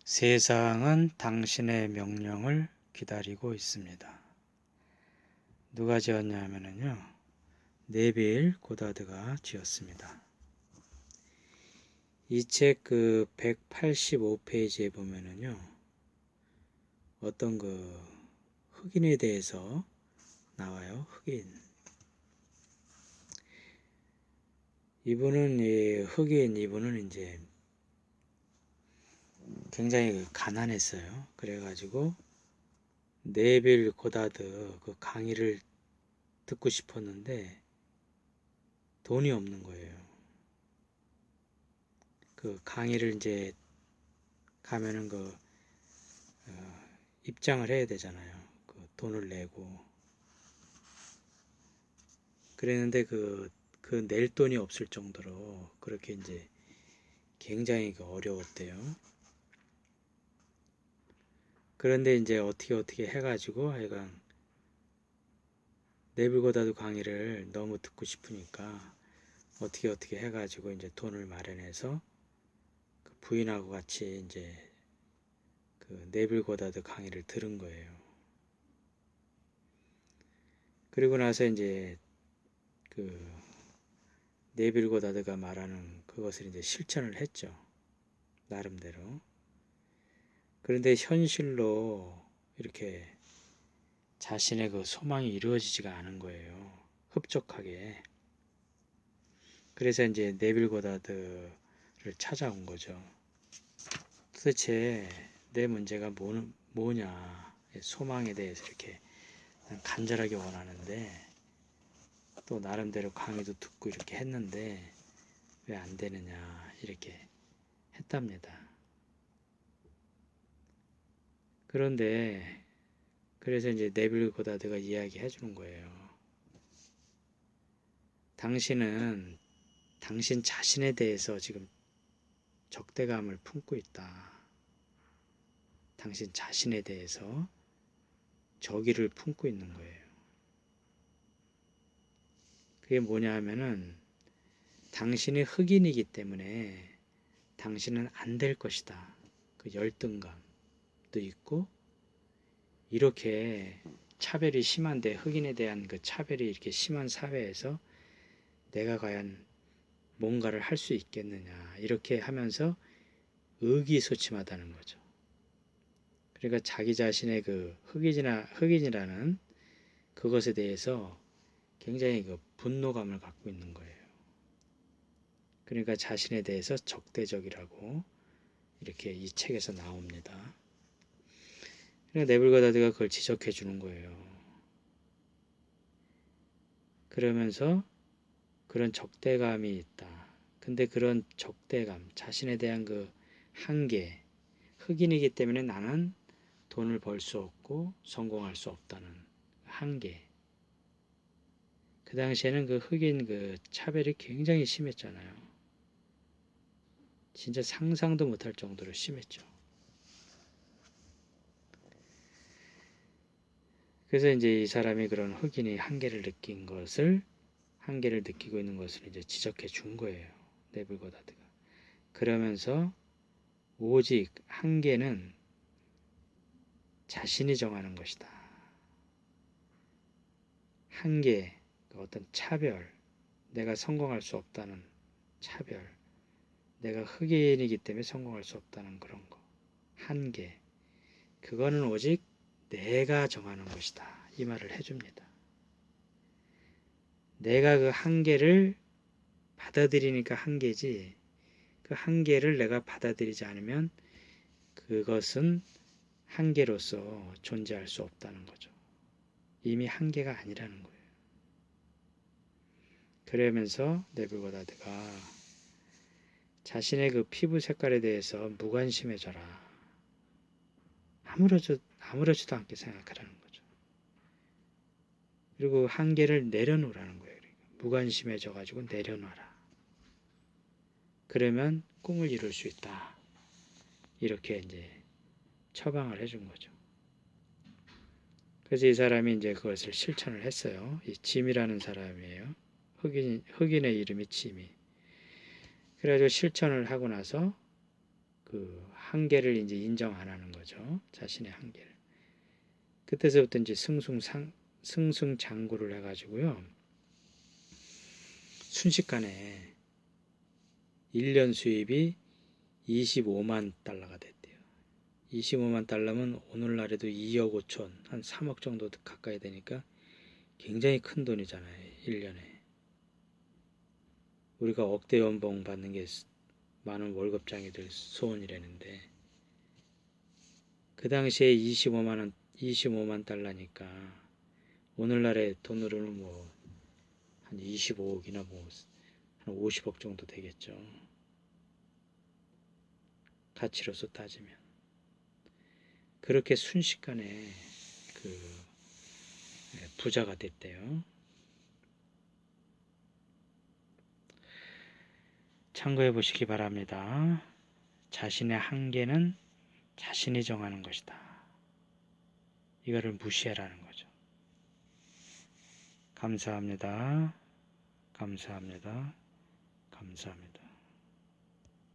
세상은 당신의 명령을 기다리고 있습니다. 누가 지었냐면요. 네빌 고다드가 지었습니다. 이 책 185페이지에 보면은요. 어떤 흑인에 대해서 나와요. 흑인. 이분은 이제 굉장히 가난했어요. 그래가지고 네빌 고다드 강의를 듣고 싶었는데 돈이 없는 거예요. 강의를 이제 가면은 입장을 해야 되잖아요. 돈을 내고. 그랬는데 낼 돈이 없을 정도로 그렇게 이제 굉장히 어려웠대요. 그런데 이제 어떻게 해가지고 하여간 네빌고다드 강의를 너무 듣고 싶으니까 어떻게 해가지고 이제 돈을 마련해서 부인하고 같이 이제 네빌고다드 강의를 들은 거예요. 그리고 나서 이제 네빌고다드가 말하는 그것을 이제 실천을 했죠. 나름대로. 그런데 현실로 이렇게 자신의 소망이 이루어지지가 않은 거예요. 흡족하게. 그래서 이제 네빌 고다드를 찾아온 거죠. 도대체 내 문제가 뭐냐. 소망에 대해서 이렇게 간절하게 원하는데 또 나름대로 강의도 듣고 이렇게 했는데 왜 안 되느냐 이렇게 했답니다. 그런데 그래서 이제 네빌 고다드가 이야기해 주는 거예요. 당신은 당신 자신에 대해서 지금 적대감을 품고 있다. 당신 자신에 대해서 적의를 품고 있는 거예요. 그게 뭐냐 하면은 당신이 흑인이기 때문에 당신은 안 될 것이다. 열등감도 있고 이렇게 차별이 심한데 흑인에 대한 차별이 이렇게 심한 사회에서 내가 과연 뭔가를 할 수 있겠느냐 이렇게 하면서 의기소침하다는 거죠. 그러니까 자기 자신의 흑인이라는 그것에 대해서 굉장히 분노감을 갖고 있는 거예요. 그러니까 자신에 대해서 적대적이라고 이렇게 이 책에서 나옵니다. 그러니까 네빌 고다드가 그걸 지적해 주는 거예요. 그러면서 그런 적대감이 있다. 근데 그런 적대감, 자신에 대한 한계, 흑인이기 때문에 나는 돈을 벌 수 없고 성공할 수 없다는 한계. 그 당시에는 흑인 차별이 굉장히 심했잖아요. 진짜 상상도 못할 정도로 심했죠. 그래서 이제 이 사람이 그런 흑인이 한계를 느끼고 있는 것을 이제 지적해 준 거예요. 네빌 고다드가. 그러면서 오직 한계는 자신이 정하는 것이다. 한계, 어떤 차별, 내가 성공할 수 없다는 차별, 내가 흑인이기 때문에 성공할 수 없다는 그런 거. 한계. 그거는 오직 내가 정하는 것이다. 이 말을 해줍니다. 내가 한계를 받아들이니까 한계지, 한계를 내가 받아들이지 않으면 그것은 한계로서 존재할 수 없다는 거죠. 이미 한계가 아니라는 거예요. 그러면서 네빌 고다드가 자신의 피부 색깔에 대해서 무관심해져라. 아무렇지도 않게 생각하라는 거죠. 그리고 한계를 내려놓으라는 거예요. 무관심해져 가지고 내려놔라. 그러면 꿈을 이룰 수 있다. 이렇게 이제 처방을 해준 거죠. 그래서 이 사람이 이제 그것을 실천을 했어요. 이 짐이라는 사람이에요. 흑인의 이름이 짐이. 그래가지고 실천을 하고 나서 그 한계를 이제 인정 안 하는 거죠. 자신의 한계를. 그때서부터 이제 승승장구를 해가지고요. 순식간에 1년 수입이 25만 달러가 됐대요. 25만 달러면 오늘날에도 2억 5천, 한 3억 정도 가까이 되니까 굉장히 큰 돈이잖아요. 1년에. 우리가 억대 연봉 받는 게 많은 월급장애들 소원이라는데 그 당시에 25만 달러니까 오늘날의 돈으로는 뭐 한 25억이나 뭐 한 50억 정도 되겠죠. 가치로서 따지면. 그렇게 순식간에 그 부자가 됐대요. 참고해 보시기 바랍니다. 자신의 한계는 자신이 정하는 것이다. 이거를 무시해라는 거죠. 감사합니다. 감사합니다. 감사합니다.